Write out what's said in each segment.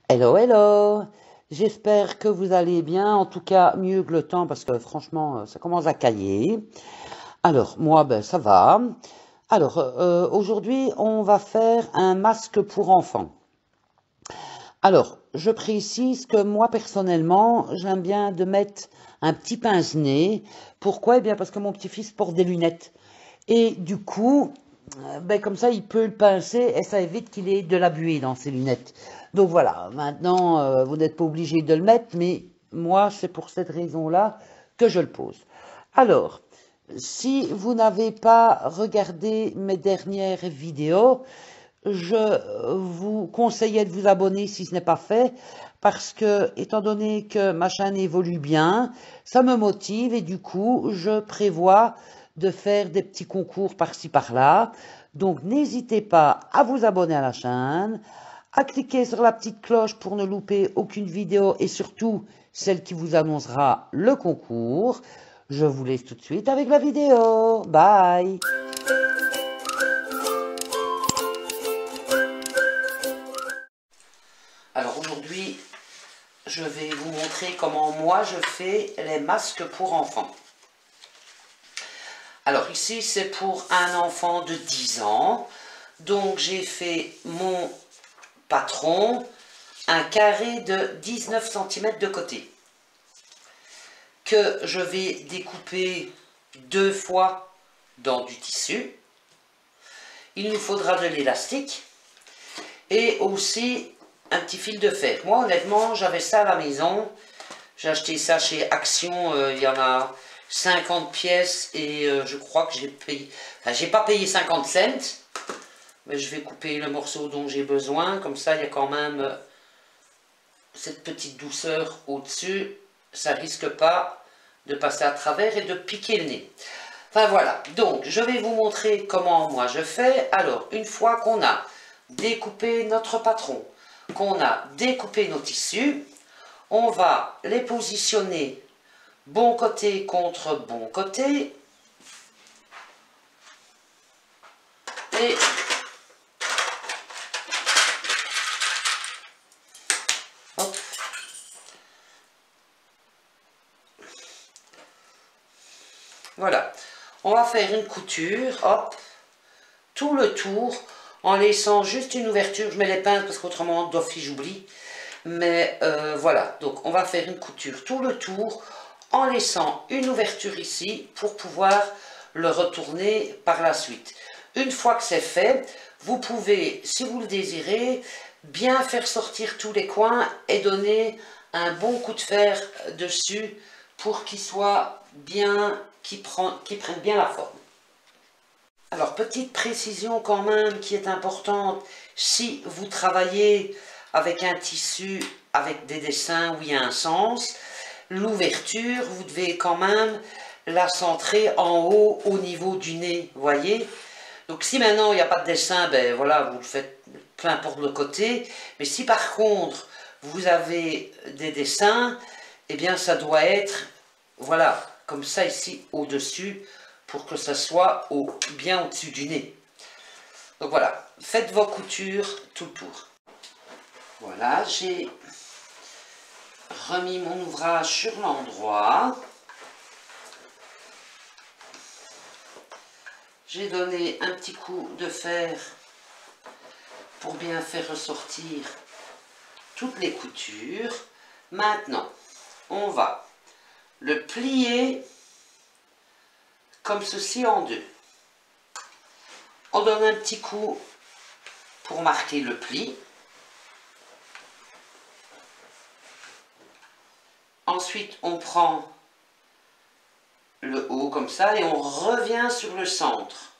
Hello, hello! J'espère que vous allez bien, en tout cas mieux que le temps parce que franchement ça commence à cailler. Alors moi ben ça va. Alors aujourd'hui on va faire un masque pour enfants. Alors je précise que moi personnellement j'aime bien de mettre un petit pince-nez. Pourquoi? Eh bien parce que mon petit-fils porte des lunettes. Et du coup, ben comme ça, il peut le pincer et ça évite qu'il ait de la buée dans ses lunettes. Donc voilà, maintenant, vous n'êtes pas obligé de le mettre, mais moi, c'est pour cette raison-là que je le pose. Alors, si vous n'avez pas regardé mes dernières vidéos, je vous conseillais de vous abonner si ce n'est pas fait, parce que, étant donné que ma chaîne évolue bien, ça me motive et du coup, je prévois de faire des petits concours par-ci par-là. Donc, n'hésitez pas à vous abonner à la chaîne, à cliquer sur la petite cloche pour ne louper aucune vidéo et surtout celle qui vous annoncera le concours. Je vous laisse tout de suite avec la vidéo. Bye! Alors aujourd'hui, je vais vous montrer comment moi je fais les masques pour enfants. Alors ici, c'est pour un enfant de 10 ans. Donc j'ai fait mon patron, un carré de 19 cm de côté, que je vais découper 2 fois dans du tissu. Il nous faudra de l'élastique et aussi un petit fil de fer. Moi honnêtement, j'avais ça à la maison. J'ai acheté ça chez Action, il y en a 50 pièces et je crois que j'ai payé, enfin j'ai pas payé 50 cents, mais je vais couper le morceau dont j'ai besoin, comme ça il y a quand même cette petite douceur au-dessus, ça risque pas de passer à travers et de piquer le nez. Enfin voilà, donc je vais vous montrer comment moi je fais. Alors une fois qu'on a découpé notre patron, qu'on a découpé nos tissus, on va les positionner bon côté contre bon côté. Et hop. Voilà. On va faire une couture, hop, tout le tour, en laissant juste une ouverture. Je mets les pinces parce qu'autrement, d'office, j'oublie. Mais voilà, donc on va faire une couture tout le tour en laissant une ouverture ici pour pouvoir le retourner par la suite. Une fois que c'est fait, vous pouvez, si vous le désirez, bien faire sortir tous les coins et donner un bon coup de fer dessus pour qu'il soit bien, qu'il prenne bien la forme. Alors, petite précision quand même qui est importante, si vous travaillez avec un tissu, avec des dessins où il y a un sens, l'ouverture, vous devez quand même la centrer en haut au niveau du nez, voyez. Donc si maintenant il n'y a pas de dessin, ben voilà, vous le faites peu importe le côté, mais si par contre vous avez des dessins, eh bien ça doit être, voilà, comme ça ici au-dessus, pour que ça soit bien au-dessus du nez. Donc voilà, faites vos coutures tout le tour. Voilà, j'ai remis mon ouvrage sur l'endroit. J'ai donné un petit coup de fer pour bien faire ressortir toutes les coutures. Maintenant, on va le plier comme ceci en deux. On donne un petit coup pour marquer le pli. Ensuite, on prend le haut comme ça et on revient sur le centre.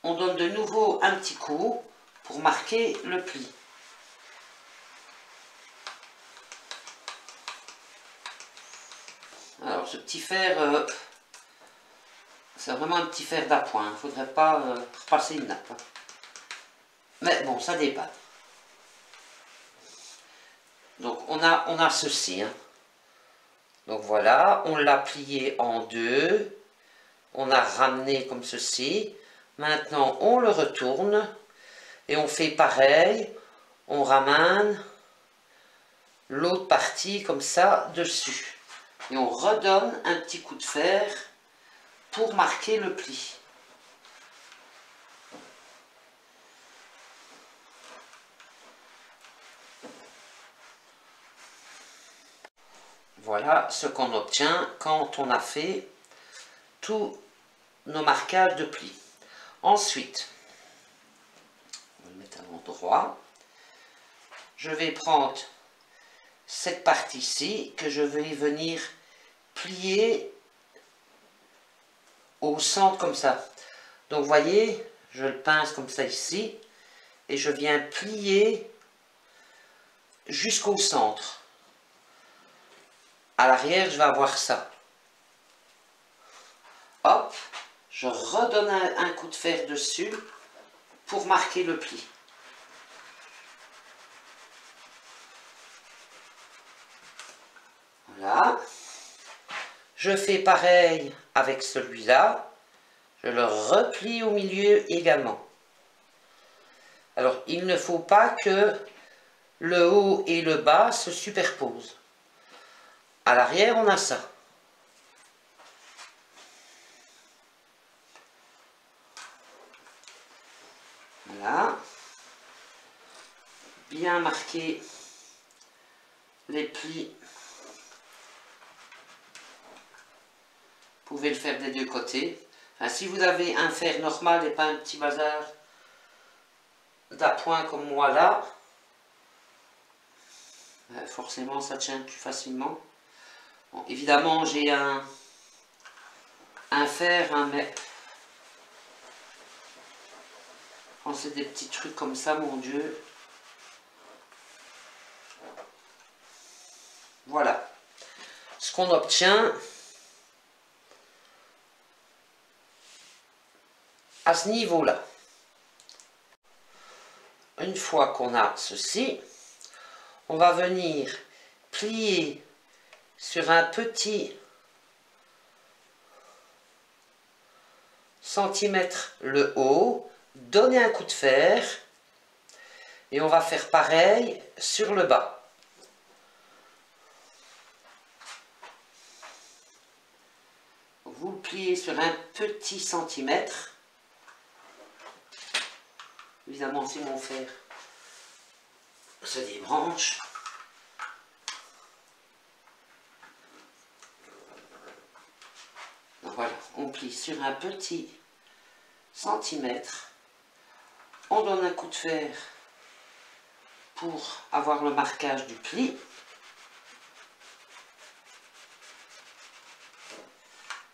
On donne de nouveau un petit coup pour marquer le pli. Alors, ce petit fer, c'est vraiment un petit fer d'appoint. Il ne faudrait pas repasser une nappe. Mais bon, ça dépanne. Donc, on a ceci. Hein. Donc voilà, on l'a plié en deux. On a ramené comme ceci. Maintenant, on le retourne. Et on fait pareil, on ramène l'autre partie comme ça dessus. Et on redonne un petit coup de fer pour marquer le pli. Voilà ce qu'on obtient quand on a fait tous nos marquages de plis. Ensuite, on va le mettre à l'endroit. Je vais prendre cette partie-ci que je vais venir plier au centre comme ça. Donc vous voyez, je le pince comme ça ici et je viens plier jusqu'au centre. À l'arrière, je vais avoir ça. Hop, je redonne un coup de fer dessus pour marquer le pli. Voilà. Je fais pareil avec celui-là. Je le replie au milieu également. Alors, il ne faut pas que le haut et le bas se superposent. À l'arrière, on a ça. Voilà. Bien marquer les plis. Vous pouvez le faire des deux côtés. Enfin, si vous avez un fer normal et pas un petit bazar d'appoint comme moi là, forcément ça tient plus facilement. Bon, évidemment j'ai un fer, hein, mais quand c'est des petits trucs comme ça, mon Dieu. Voilà ce qu'on obtient à ce niveau-là. Une fois qu'on a ceci, on va venir plier sur un petit centimètre le haut, donner un coup de fer et on va faire pareil sur le bas. Vous le pliez sur un petit centimètre. Évidemment, si mon fer se débranche. Donc voilà, on plie sur un petit centimètre. On donne un coup de fer pour avoir le marquage du pli.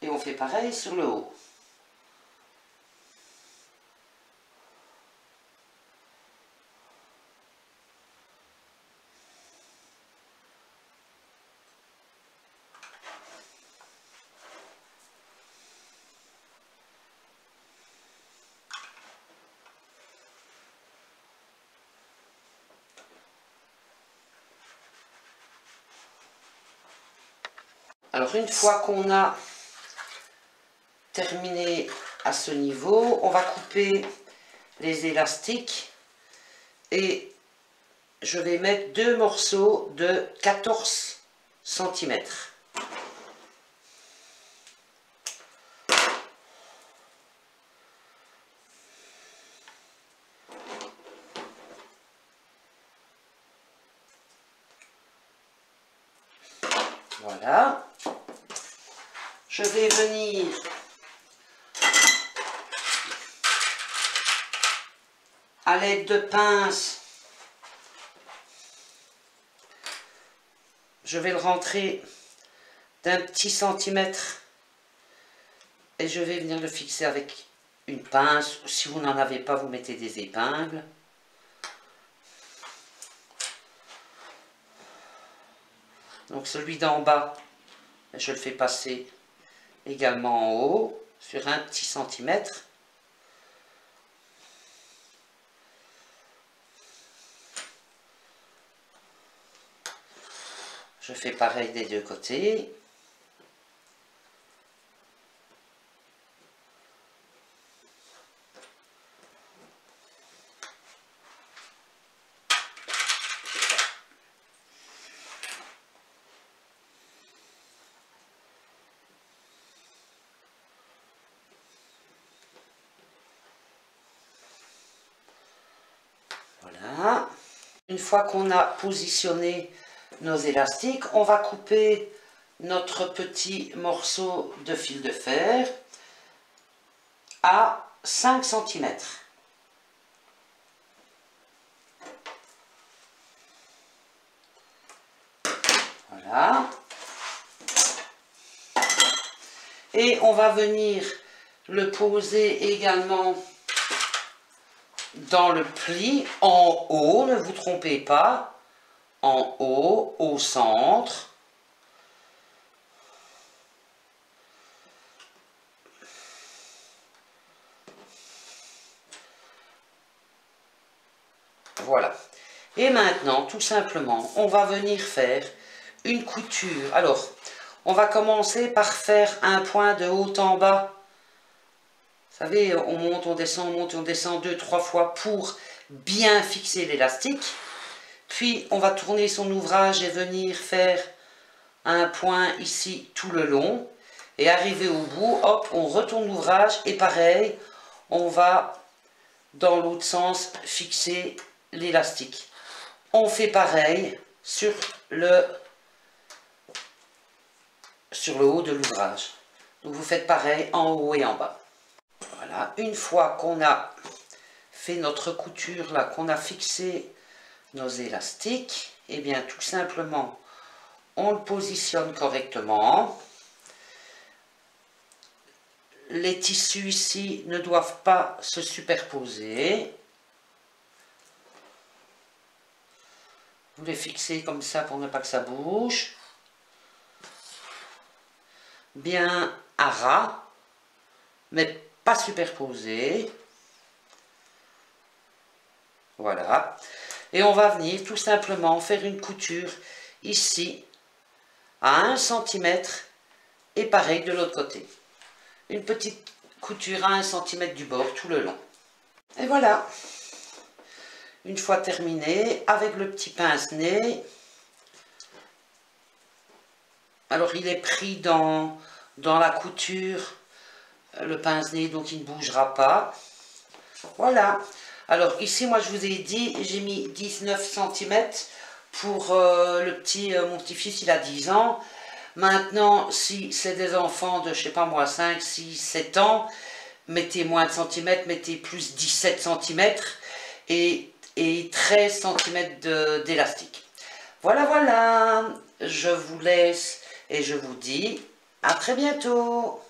Et on fait pareil sur le haut. Alors une fois qu'on a terminé à ce niveau, on va couper les élastiques et je vais mettre deux morceaux de 14 cm. Voilà. Je vais venir à l'aide de pince, je vais le rentrer d'un petit centimètre et je vais venir le fixer avec une pince. Si vous n'en avez pas, vous mettez des épingles. Donc celui d'en bas, je le fais passer également en haut sur un petit centimètre. Je fais pareil des deux côtés. Voilà. Une fois qu'on a positionné nos élastiques, on va couper notre petit morceau de fil de fer à 5 cm. Voilà. Et on va venir le poser également dans le pli en haut, ne vous trompez pas, en haut, au centre. Voilà. Et maintenant, tout simplement, on va venir faire une couture. Alors, on va commencer par faire un point de haut en bas. Vous savez, on monte, on descend 2-3 fois pour bien fixer l'élastique. Puis, on va tourner son ouvrage et venir faire un point ici tout le long. Et arrivé au bout, hop, on retourne l'ouvrage et pareil, on va dans l'autre sens fixer l'élastique. On fait pareil sur le haut de l'ouvrage. Donc vous faites pareil en haut et en bas. Voilà, une fois qu'on a fait notre couture là, qu'on a fixé nos élastiques, et bien tout simplement on le positionne correctement. Les tissus ici ne doivent pas se superposer. Vous les fixez comme ça pour ne pas que ça bouge. Bien à ras, mais pas superposé. Voilà. Et on va venir tout simplement faire une couture ici à 1 cm et pareil de l'autre côté. Une petite couture à 1 cm du bord tout le long. Et voilà. Une fois terminé, avec le petit pince-nez, alors il est pris dans la couture, le pince-nez, donc il ne bougera pas. Voilà. Alors ici, moi je vous ai dit, j'ai mis 19 cm pour le petit, mon petit-fils, il a 10 ans. Maintenant, si c'est des enfants de, je sais pas moi, 5, 6, 7 ans, mettez moins de centimètres, mettez plus 17 cm et 13 cm d'élastique. Voilà, voilà. Je vous laisse et je vous dis à très bientôt.